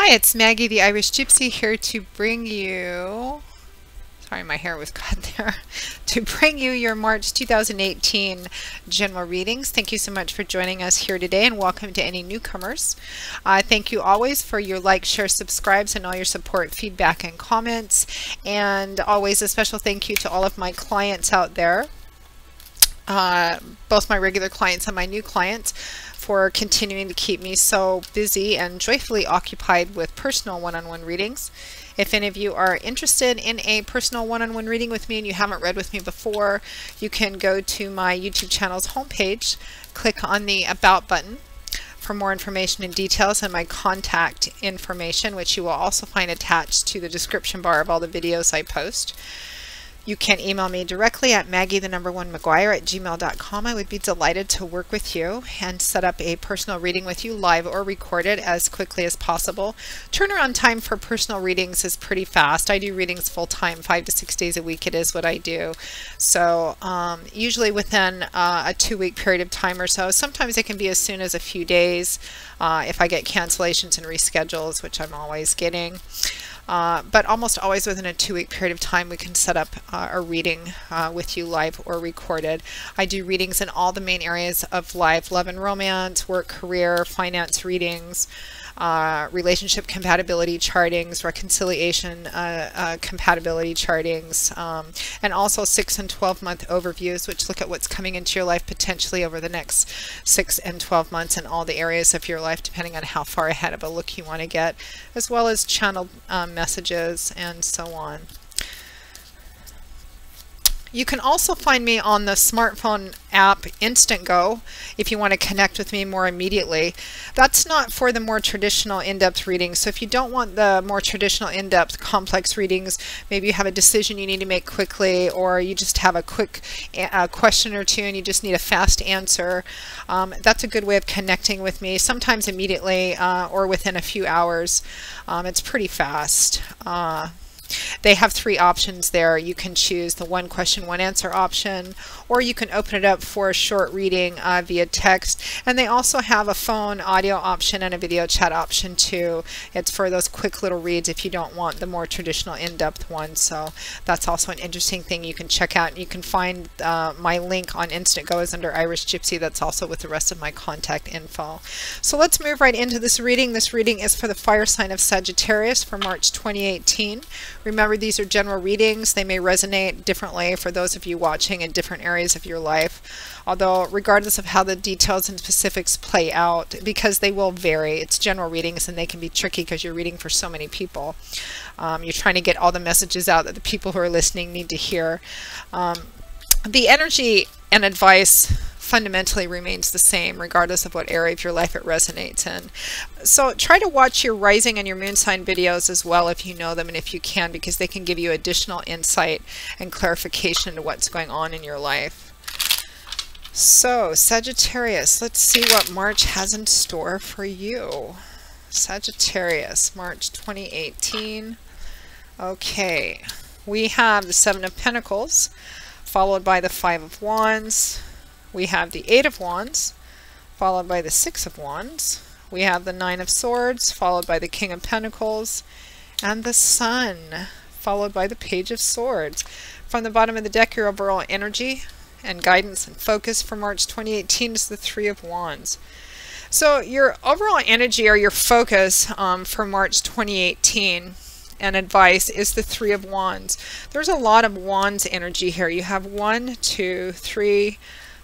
Hi, it's Maggie the Irish Gypsy here to bring you, sorry my hair was cut there, to bring you your March 2018 general readings. Thank you so much for joining us here today, and welcome to any newcomers. Thank you always for your like, share, subscribes, and all your support, feedback, and comments. And always a special thank you to all of my clients out there, both my regular clients and my new clients, for continuing to keep me so busy and joyfully occupied with personal one-on-one readings. If any of you are interested in a personal one-on-one reading with me and you haven't read with me before, you can go to my YouTube channel's homepage, click on the About button for more information and details and my contact information, which you will also find attached to the description bar of all the videos I post. You can email me directly at maggie1mcguire@gmail.com. I would be delighted to work with you and set up a personal reading with you, live or recorded, as quickly as possible. Turnaround time for personal readings is pretty fast. I do readings full time, 5 to 6 days a week. It is what I do. So usually within a 2-week period of time or so. Sometimes it can be as soon as a few days if I get cancellations and reschedules, which I'm always getting. But almost always within a 2-week period of time we can set up a reading with you, live or recorded. I do readings in all the main areas of life: love and romance, work, career, finance readings, relationship compatibility chartings, reconciliation compatibility chartings, and also 6 and 12 month overviews, which look at what's coming into your life potentially over the next 6 and 12 months in all the areas of your life, depending on how far ahead of a look you want to get, as well as channeled messages and so on. You can also find me on the smartphone app Instantgo if you want to connect with me more immediately. That's not for the more traditional in-depth readings. So if you don't want the more traditional in-depth complex readings, maybe you have a decision you need to make quickly, or you just have a quick question or two and you just need a fast answer, that's a good way of connecting with me, sometimes immediately or within a few hours. It's pretty fast. They have 3 options there. You can choose the 1 question, 1 answer option, or you can open it up for a short reading via text. And they also have a phone audio option and a video chat option too. It's for those quick little reads if you don't want the more traditional in-depth ones. So that's also an interesting thing you can check out. You can find my link on Instantgo is under Irish Gypsy. That's also with the rest of my contact info. So let's move right into this reading. This reading is for the fire sign of Sagittarius for March 2018. Remember, these are general readings. They may resonate differently for those of you watching in different areas of your life, although regardless of how the details and specifics play out, because they will vary, it's general readings and they can be tricky because you're reading for so many people. You're trying to get all the messages out that the people who are listening need to hear. The energy and advice fundamentally remains the same regardless of what area of your life it resonates in. So try to watch your rising and your moon sign videos as well if you know them and if you can, because they can give you additional insight and clarification into what's going on in your life. So Sagittarius, let's see what March has in store for you. Sagittarius, March 2018. Okay, we have the 7 of Pentacles followed by the 5 of Wands. We have the 8 of Wands, followed by the 6 of Wands. We have the 9 of Swords, followed by the King of Pentacles, and the Sun, followed by the Page of Swords. From the bottom of the deck, your overall energy and guidance and focus for March 2018 is the 3 of Wands. So your overall energy or your focus for March 2018 and advice is the 3 of Wands. There's a lot of Wands energy here. You have 1, 2, 3,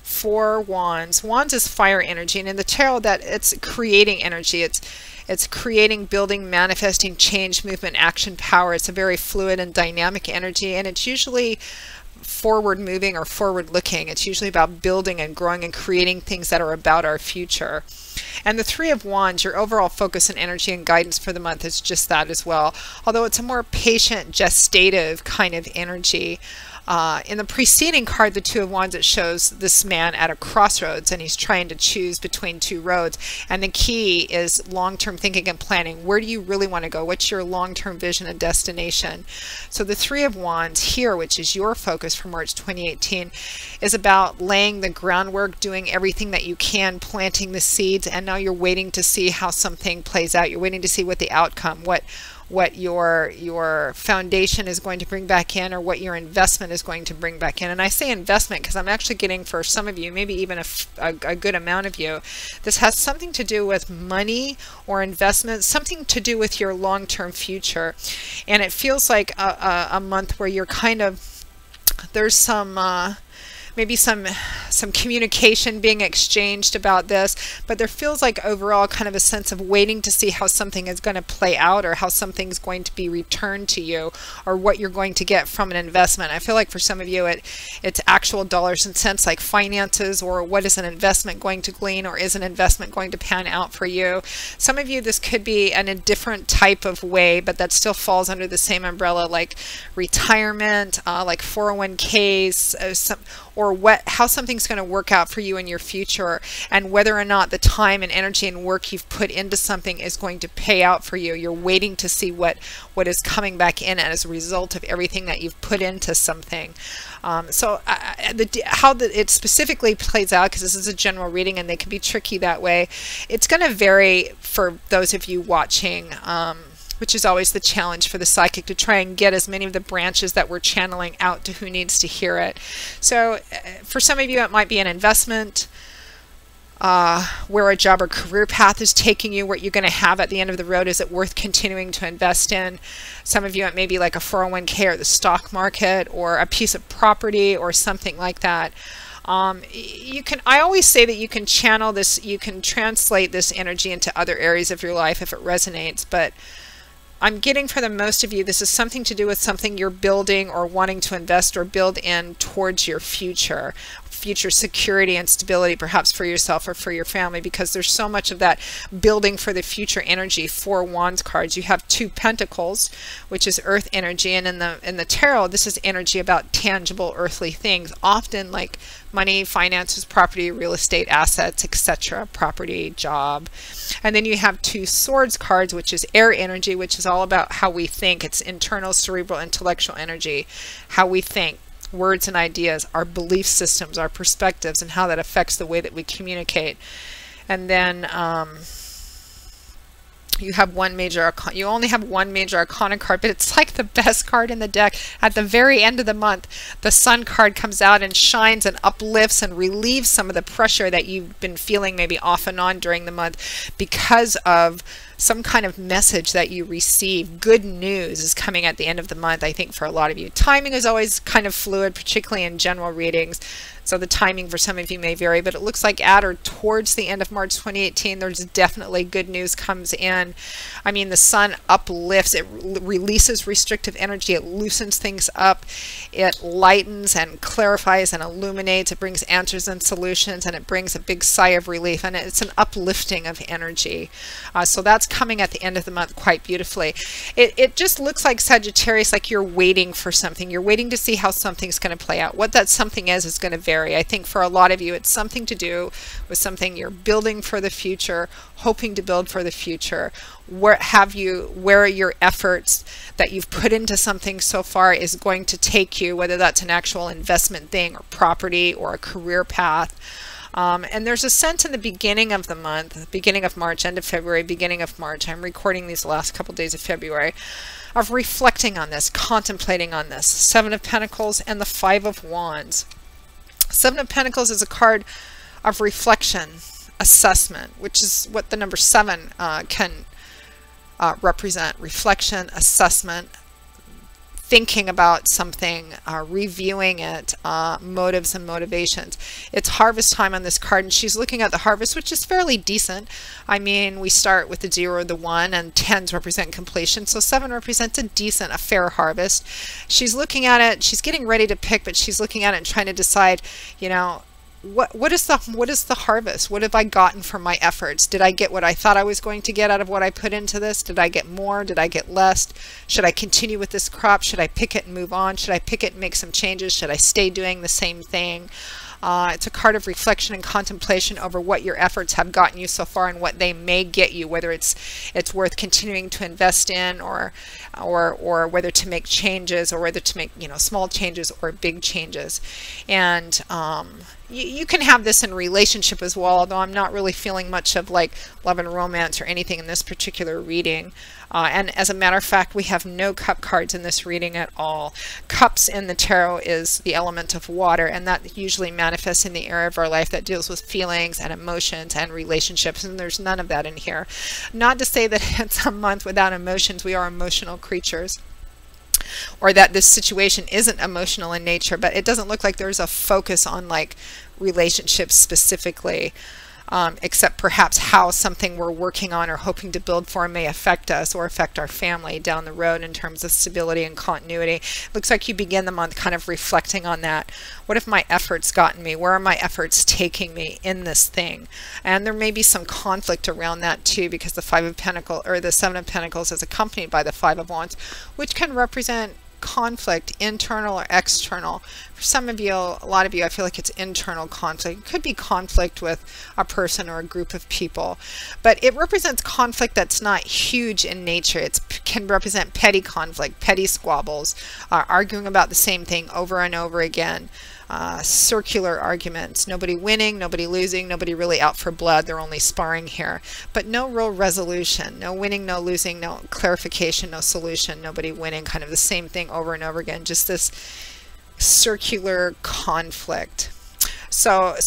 4 wands. Wands is fire energy, and in the tarot that it's creating energy. It's creating, building, manifesting, change, movement, action, power. It's a very fluid and dynamic energy, and it's usually forward moving or forward looking. It's usually about building and growing and creating things that are about our future. And the 3 of Wands, your overall focus and energy and guidance for the month is just that as well. Although it's a more patient, gestative kind of energy. In the preceding card, the Two of Wands, it shows this man at a crossroads and he's trying to choose between two roads. And the key is long-term thinking and planning. Where do you really want to go? What's your long-term vision and destination? So the Three of Wands here, which is your focus for March 2018, is about laying the groundwork, doing everything that you can, planting the seeds, and now you're waiting to see how something plays out. You're waiting to see what the outcome, what your foundation is going to bring back in, or what your investment is going to bring back in. And I say investment because I'm actually getting, for some of you, maybe even a good amount of you, this has something to do with money or investment, something to do with your long-term future. And it feels like a month where you're kind of, there's some maybe some communication being exchanged about this, but there feels like overall kind of a sense of waiting to see how something is going to play out, or how something's going to be returned to you, or what you're going to get from an investment. I feel like for some of you it's actual dollars and cents, like finances, or what is an investment going to glean, or is an investment going to pan out for you. Some of you, this could be in a different type of way, but that still falls under the same umbrella, like retirement, like 401ks, or how something's going to work out for you in your future, and whether or not the time and energy and work you've put into something is going to pay out for you. You're waiting to see what is coming back in as a result of everything that you've put into something. How it specifically plays out, because this is a general reading and they can be tricky that way, it's going to vary for those of you watching, which is always the challenge for the psychic, to try and get as many of the branches that we're channeling out to who needs to hear it. So for some of you, it might be an investment, where a job or career path is taking you, what you're going to have at the end of the road. Is it worth continuing to invest in? Some of you, it may be like a 401k or the stock market, or a piece of property or something like that. I always say that you can channel this, you can translate this energy into other areas of your life if it resonates, but I'm getting for the most of you, this is something to do with something you're building or wanting to invest or build in towards your future security and stability, perhaps for yourself or for your family, because there's so much of that building for the future energy. Four Wands cards, you have Two Pentacles, which is earth energy, and in the tarot, this is energy about tangible earthly things, often like money, finances, property, real estate, assets, etc., property, job. And then you have Two Swords cards, which is air energy, which is all about how we think. It's internal, cerebral, intellectual energy, how we think, words and ideas, our belief systems, our perspectives, and how that affects the way that we communicate. And then you have one major arcana. You only have one major arcana card, but it's like the best card in the deck. At the very end of the month, the Sun card comes out and shines and uplifts and relieves some of the pressure that you've been feeling maybe off and on during the month because of some kind of message that you receive. Good news is coming at the end of the month, I think, for a lot of you. Timing is always kind of fluid, particularly in general readings. So the timing for some of you may vary, but it looks like at or towards the end of March 2018, there's definitely good news comes in. I mean, the Sun uplifts, it releases restrictive energy, it loosens things up, it lightens and clarifies and illuminates, it brings answers and solutions, and it brings a big sigh of relief, and it's an uplifting of energy. So that's coming at the end of the month quite beautifully. It just looks like, Sagittarius, like you're waiting for something. You're waiting to see how something's going to play out. What that something is going to vary. I think for a lot of you, it's something to do with something you're building for the future, hoping to build for the future. Where are your efforts that you've put into something so far is going to take you, whether that's an actual investment thing or property or a career path. And there's a sense in the beginning of the month, beginning of March, end of February, beginning of March, I'm recording these last couple days of February, of reflecting on this, contemplating on this. Seven of Pentacles and the Five of Wands. Seven of Pentacles is a card of reflection, assessment, which is what the number 7 can represent. Reflection, assessment, thinking about something, reviewing it, motives and motivations. It's harvest time on this card, and she's looking at the harvest, which is fairly decent. I mean, we start with the 0, the 1, and 10s represent completion, so 7 represents a decent, a fair harvest. She's looking at it, she's getting ready to pick, but she's looking at it and trying to decide, you know, what is the harvest? What have I gotten from my efforts? Did I get what I thought I was going to get out of what I put into this? Did I get more? Did I get less? Should I continue with this crop? Should I pick it and move on? Should I pick it and make some changes? Should I stay doing the same thing? It's a card of reflection and contemplation over what your efforts have gotten you so far and what they may get you, whether it's worth continuing to invest in, or whether to make changes, or whether to make, you know, small changes or big changes. And you can have this in relationship as well, although I'm not really feeling much of like love and romance or anything in this particular reading. And as a matter of fact, we have no cup cards in this reading at all. Cups in the tarot is the element of water, and that usually manifests in the area of our life that deals with feelings and emotions and relationships, and there's none of that in here. Not to say that it's a month without emotions. We are emotional creatures, or that this situation isn't emotional in nature, but it doesn't look like there's a focus on like relationships specifically. Except perhaps how something we're working on or hoping to build for may affect us or affect our family down the road in terms of stability and continuity. Looks like you begin the month kind of reflecting on that. What have my efforts gotten me? Where are my efforts taking me in this thing? And there may be some conflict around that too, because the Five of Pentacles, or the Seven of Pentacles, is accompanied by the Five of Wands, which can represent conflict, internal or external. For some of you, a lot of you, I feel like it's internal conflict. It could be conflict with a person or a group of people, but it represents conflict that's not huge in nature. It can represent petty conflict, petty squabbles, arguing about the same thing over and over again. Circular arguments, nobody winning, nobody losing, nobody really out for blood. They're only sparring here, but no real resolution, no winning, no losing, no clarification, no solution, nobody winning, kind of the same thing over and over again, just this circular conflict. So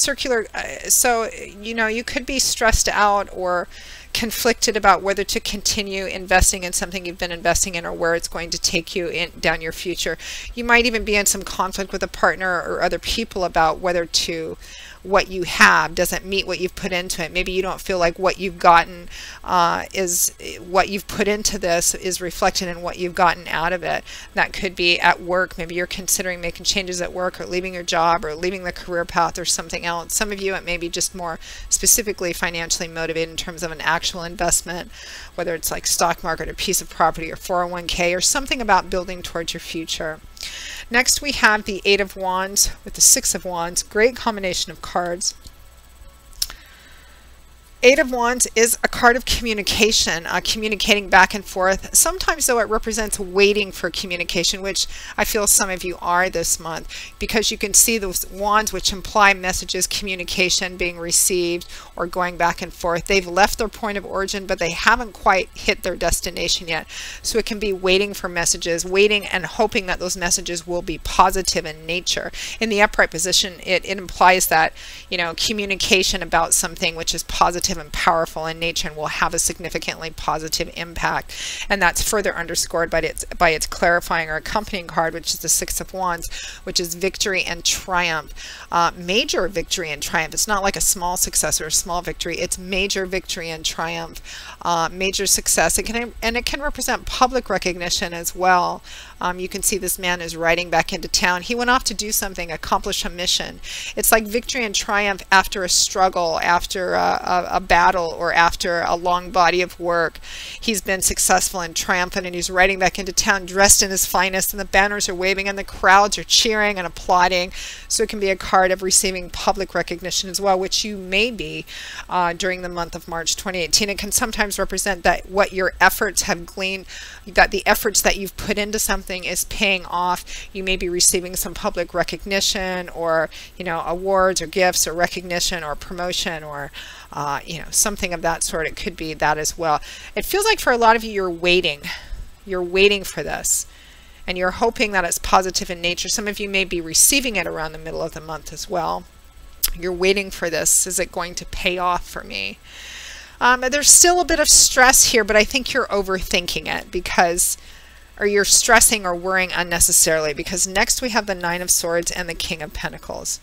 you know, you could be stressed out or conflicted about whether to continue investing in something you've been investing in, or where it's going to take you down your future. You might even be in some conflict with a partner or other people about whether what you have doesn't meet what you've put into it. Maybe you don't feel like what you've gotten is what you've put into this is reflected in what you've gotten out of it. That could be at work. Maybe you're considering making changes at work, or leaving your job, or leaving the career path, or something else. Some of you, it may be just more specifically financially motivated in terms of an actual investment, whether it's like stock market or piece of property or 401k, or something about building towards your future. Next we have the Eight of Wands with the Six of Wands. Great combination of cards. Eight of Wands is a card of communication, communicating back and forth. Sometimes, though, it represents waiting for communication, which I feel some of you are this month, because you can see those wands which imply messages, communication being received or going back and forth. They've left their point of origin, but they haven't quite hit their destination yet. So it can be waiting for messages, waiting and hoping that those messages will be positive in nature. In the upright position, it implies that, you know, communication about something which is positive and powerful in nature and will have a significantly positive impact, and that's further underscored by its clarifying or accompanying card, which is the Six of Wands, which is victory and triumph. Major victory and triumph. It's not like a small success or a small victory. It's major victory and triumph, major success. It can represent public recognition as well. You can see this man is riding back into town. He went off to do something, accomplish a mission. It's like victory and triumph after a struggle, after a battle, or after a long body of work. He's been successful and triumphant, and he's riding back into town dressed in his finest, and the banners are waving and the crowds are cheering and applauding. So it can be a card of receiving public recognition as well, which you may be during the month of March 2018. It can sometimes represent that what your efforts have gleaned, that the efforts that you've put into something is paying off. You may be receiving some public recognition, or, you know, awards or gifts or recognition or promotion, or you know, something of that sort. It could be that as well. It feels like for a lot of you, you're waiting for this, and you're hoping that it's positive in nature. Some of you may be receiving it around the middle of the month as well. You're waiting for this. Is it going to pay off for me? There's still a bit of stress here, but I think you're overthinking it, or you're stressing or worrying unnecessarily, because next we have the Nine of Swords and the King of Pentacles.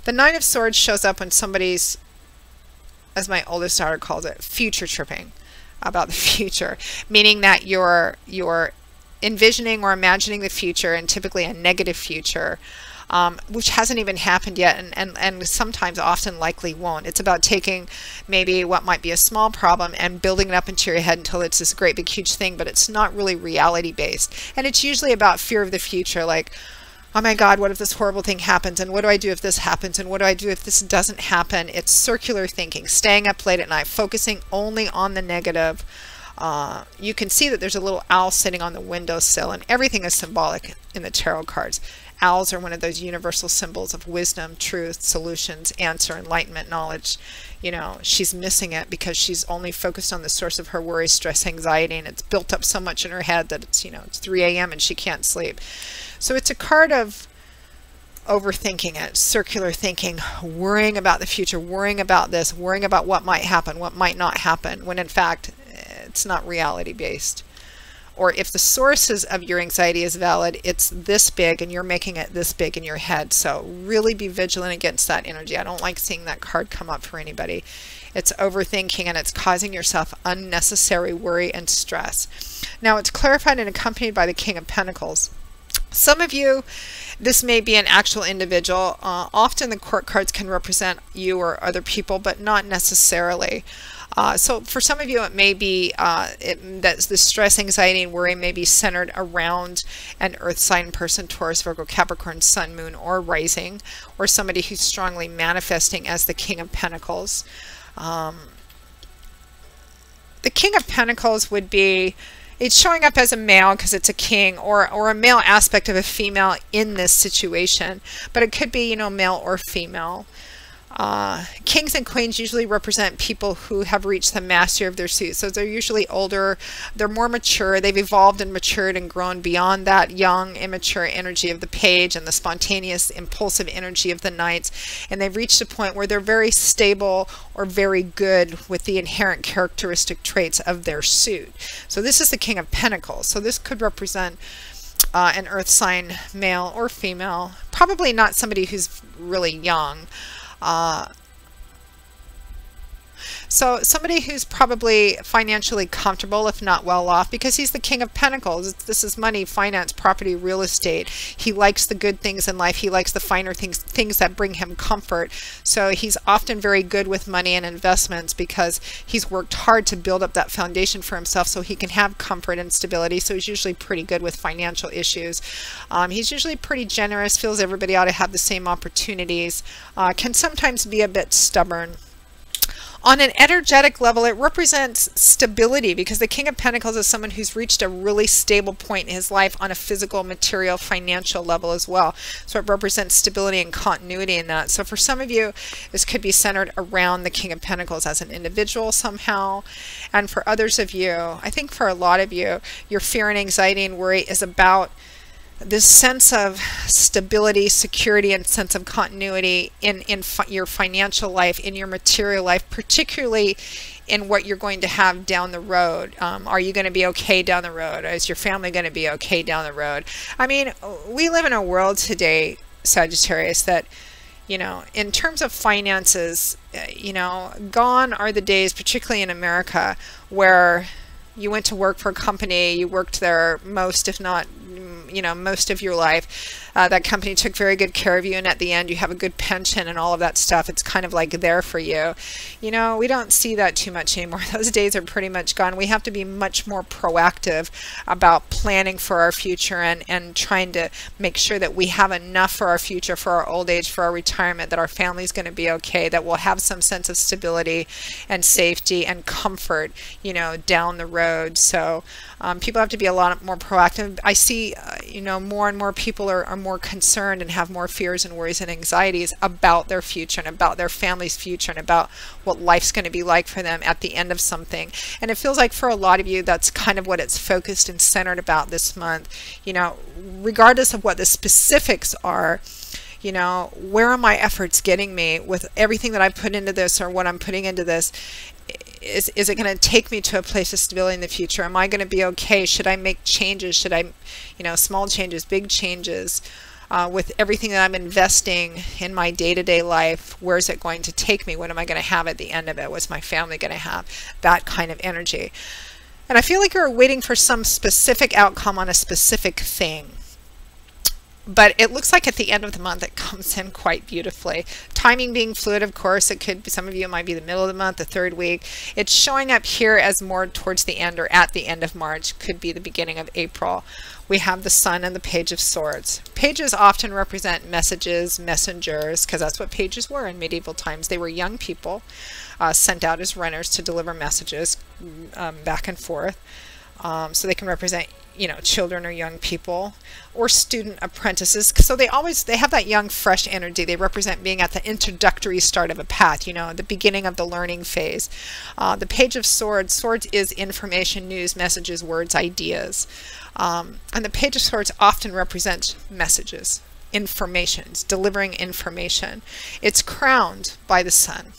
The Nine of Swords shows up when somebody's, as my oldest daughter calls it, future tripping about the future, meaning that you're envisioning or imagining the future, and typically a negative future, which hasn't even happened yet, and sometimes often likely won't. It's about taking maybe what might be a small problem and building it up into your head until it's this great big huge thing, but it's not really reality based. And it's usually about fear of the future, like, oh my God, what if this horrible thing happens? And what do I do if this happens? And what do I do if this doesn't happen? It's circular thinking, staying up late at night, focusing only on the negative. You can see that there's a little owl sitting on the windowsill, and everything is symbolic in the tarot cards. Owls are one of those universal symbols of wisdom, truth, solutions, answer, enlightenment, knowledge. You know, she's missing it because she's only focused on the source of her worry, stress, anxiety, and it's built up so much in her head that it's, you know, it's 3 a.m. and she can't sleep. So it's a card of overthinking it, circular thinking, worrying about the future, worrying about this, worrying about what might happen, what might not happen, when in fact it's not reality based. Or if the sources of your anxiety is valid, it's this big and you're making it this big in your head. So really be vigilant against that energy. I don't like seeing that card come up for anybody. It's overthinking, and it's causing yourself unnecessary worry and stress. Now it's clarified and accompanied by the King of Pentacles. Some of you, this may be an actual individual. Often the court cards can represent you or other people, but not necessarily. So for some of you, it may be that the stress, anxiety, and worry may be centered around an earth sign person, Taurus, Virgo, Capricorn, Sun, Moon, or Rising, or somebody who's strongly manifesting as the King of Pentacles. The King of Pentacles would be, it's showing up as a male because it's a king, or a male aspect of a female in this situation, but it could be, you know, male or female. Kings and queens usually represent people who have reached the mastery of their suit. So they're usually older, they're more mature, they've evolved and matured and grown beyond that young, immature energy of the page and the spontaneous, impulsive energy of the knights. And they've reached a point where they're very stable or very good with the inherent characteristic traits of their suit. So this is the King of Pentacles. So this could represent an earth sign, male or female, probably not somebody who's really young. So somebody who's probably financially comfortable, if not well off, because he's the King of Pentacles. This is money, finance, property, real estate. He likes the good things in life. He likes the finer things that bring him comfort. So he's often very good with money and investments because he's worked hard to build up that foundation for himself so he can have comfort and stability. So he's usually pretty good with financial issues. He's usually pretty generous, feels everybody ought to have the same opportunities, can sometimes be a bit stubborn. On an energetic level, it represents stability because the King of Pentacles is someone who's reached a really stable point in his life on a physical, material, financial level as well. So it represents stability and continuity in that. So for some of you, this could be centered around the King of Pentacles as an individual somehow. And for others of you, I think for a lot of you, your fear and anxiety and worry is about this sense of stability, security, and sense of continuity in your financial life, in your material life, particularly in what you're going to have down the road. Are you going to be okay down the road? Is your family going to be okay down the road? I mean, we live in a world today, Sagittarius, that, you know, in terms of finances, you know, gone are the days, particularly in America, where you went to work for a company, you worked there most, if not, you know, most of your life. That company took very good care of you, and at the end you have a good pension and all of that stuff. It's kind of like there for you. You know, we don't see that too much anymore. Those days are pretty much gone. We have to be much more proactive about planning for our future and trying to make sure that we have enough for our future, for our old age, for our retirement, that our family's going to be okay, that we'll have some sense of stability and safety and comfort, you know, down the road. So people have to be a lot more proactive. I see, you know, more and more people are more concerned and have more fears and worries and anxieties about their future and about their family's future and about what life's going to be like for them at the end of something. And it feels like for a lot of you, that's kind of what it's focused and centered about this month. You know, regardless of what the specifics are, you know, where are my efforts getting me with everything that I put into this or what I'm putting into this? Is it going to take me to a place of stability in the future? Am I going to be okay? Should I make changes? Should I, you know, small changes, big changes with everything that I'm investing in my day-to-day life? Where is it going to take me? What am I going to have at the end of it? What's my family going to have? That kind of energy. And I feel like you're waiting for some specific outcome on a specific thing. But it looks like at the end of the month it comes in quite beautifully. Timing being fluid, of course, it could be, some of you, it might be the middle of the month, the third week. It's showing up here as more towards the end or at the end of March, could be the beginning of April. We have the Sun and the Page of Swords. Pages often represent messages, messengers, because that's what pages were in medieval times. They were young people sent out as runners to deliver messages back and forth. So they can represent, you know, children or young people or student apprentices. So they have that young, fresh energy. They represent being at the introductory start of a path, you know, the beginning of the learning phase. The Page of Swords, swords is information, news, messages, words, ideas. And the Page of Swords often represents messages, informations, delivering information. It's crowned by the Sun.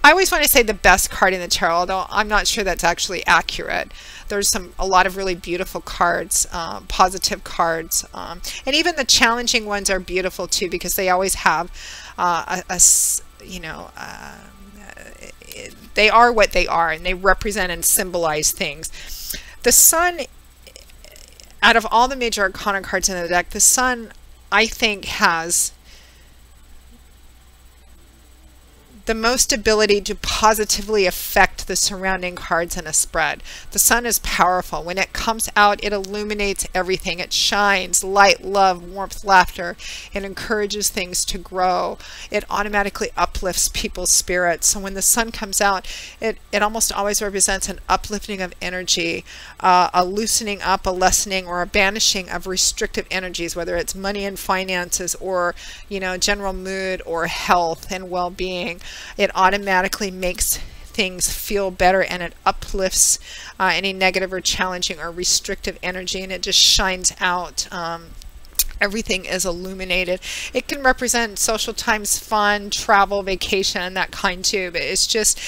I always want to say the best card in the tarot, although I'm not sure that's actually accurate. There's a lot of really beautiful cards, positive cards, and even the challenging ones are beautiful too, because they always have they are what they are, and they represent and symbolize things. The Sun, out of all the major arcana cards in the deck, the Sun, I think, has the most ability to positively affect the surrounding cards in a spread. The Sun is powerful. When it comes out, it illuminates everything. It shines light, love, warmth, laughter. It encourages things to grow. It automatically uplifts people's spirits. So when the Sun comes out, it almost always represents an uplifting of energy, a loosening up, a lessening, or a banishing of restrictive energies, whether it's money and finances, or, you know, general mood or health and well-being. It automatically makes things feel better, and it uplifts any negative or challenging or restrictive energy, and it just shines out. Everything is illuminated. It can represent social times, fun, travel, vacation, that kind too. But it's just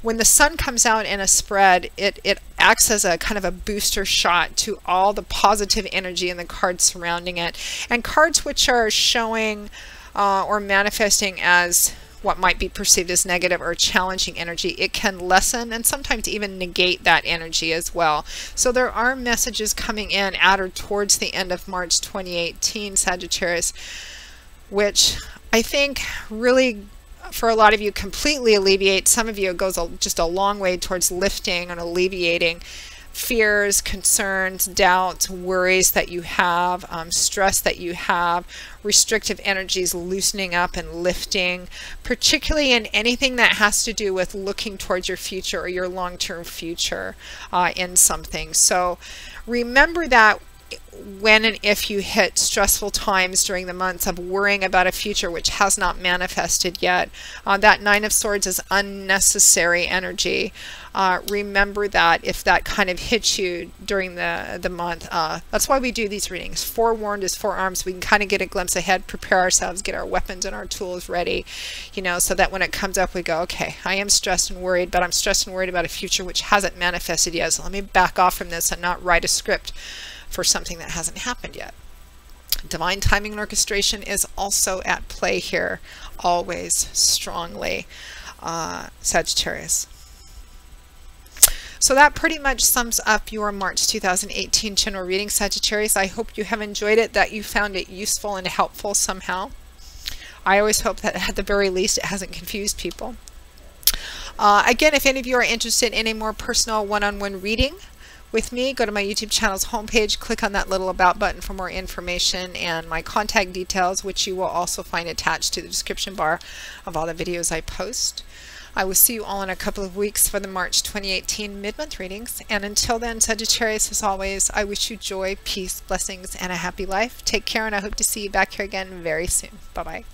when the Sun comes out in a spread, it acts as a kind of a booster shot to all the positive energy in the cards surrounding it. And cards which are showing or manifesting as what might be perceived as negative or challenging energy, it can lessen and sometimes even negate that energy as well. So there are messages coming in at or towards the end of March 2018, Sagittarius, which I think really, for a lot of you, completely alleviate. Some of you, it goes just a long way towards lifting and alleviating fears, concerns, doubts, worries that you have, stress that you have, restrictive energies loosening up and lifting, particularly in anything that has to do with looking towards your future or your long-term future in something. So remember that when and if you hit stressful times during the months of worrying about a future which has not manifested yet, that Nine of Swords is unnecessary energy. Remember that if that kind of hits you during the month, that's why we do these readings. Forewarned is forearmed. We can kind of get a glimpse ahead, prepare ourselves, get our weapons and our tools ready, you know, so that when it comes up, we go, okay, I am stressed and worried, but I'm stressed and worried about a future which hasn't manifested yet. So let me back off from this and not write a script for something that hasn't happened yet. Divine timing and orchestration is also at play here, always strongly, Sagittarius. So that pretty much sums up your March 2018 general reading, Sagittarius. I hope you have enjoyed it, that you found it useful and helpful somehow. I always hope that at the very least it hasn't confused people. Again, if any of you are interested in a more personal one-on-one reading with me, go to my YouTube channel's homepage, click on that little about button for more information and my contact details, which you will also find attached to the description bar of all the videos I post. I will see you all in a couple of weeks for the March 2018 mid-month readings. And until then, Sagittarius, as always, I wish you joy, peace, blessings, and a happy life. Take care, and I hope to see you back here again very soon. Bye-bye.